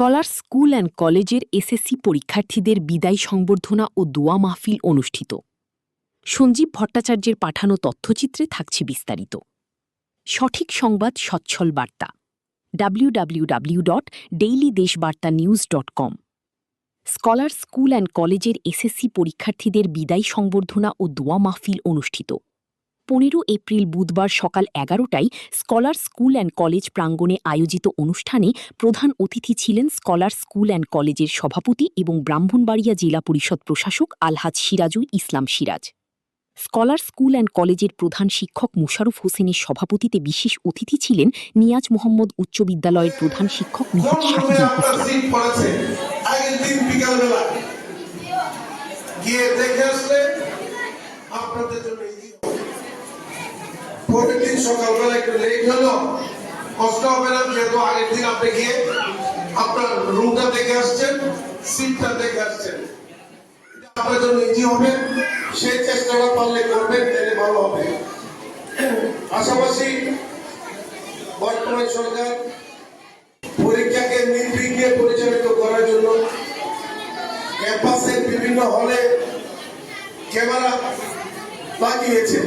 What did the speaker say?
Scholar school and কলেজের SSC পরীক্ষার্থীদের বিদায় সংবর্ধনা ও দোয়া মাহফিল অনুষ্ঠিত। সঞ্জীব ভট্টাচার্যের পাঠানো তথ্যচিত্রে থাকছে বিস্তারিত। সঠিক সংবাদ, সচ্ছল বার্তা। www.dailyদেশবার্তানিউজ.com। স্কলার স্কুল অ্যান্ড কলেজের এসএসসি পরীক্ষার্থীদের বিদায় সংবর্ধনা ও দোয়া মাহফিল অনুষ্ঠিত। 15 এপ্রিল বুধবার সকাল 11টায় স্কলার স্কুল অ্যান্ড কলেজ প্রাঙ্গণে আয়োজিত অনুষ্ঠানে প্রধান অতিথি ছিলেন স্কলার স্কুল অ্যান্ড কলেজের সভাপতি এবং ব্রাহ্মণবাড়িয়া জেলা পরিষদ প্রশাসক আলহাজ Sirajul Islam Siraj. Scholar school and কলেজের প্রধান শিক্ষক মুশারফ হোসেনের সভাপতিতে বিশেষ অতিথি ছিলেন নিয়াজ মোহাম্মদ উচ্চ বিদ্যালয়ের প্রধান শিক্ষক নিহাত শাহিদুল ইসলাম। প্রতিদিন সকালবেলা একটু লেট হলো, কষ্ট হবে না, যেহেতু আগের দিন আপনি গিয়ে আপনার রুমটা দেখে আসছেন, সিটটা দেখে আসছেন, আপনার জন্য ইজি হবে। সেই চেষ্টাটা পারলে করবেন, তাহলে ভালো হবে। পাশাপাশি বর্তমান সরকার পরীক্ষাকে নির্বিঘ্নে পরিচালিত করার জন্য ক্যাম্পাসের বিভিন্ন হলে ক্যামেরা লাগিয়েছে।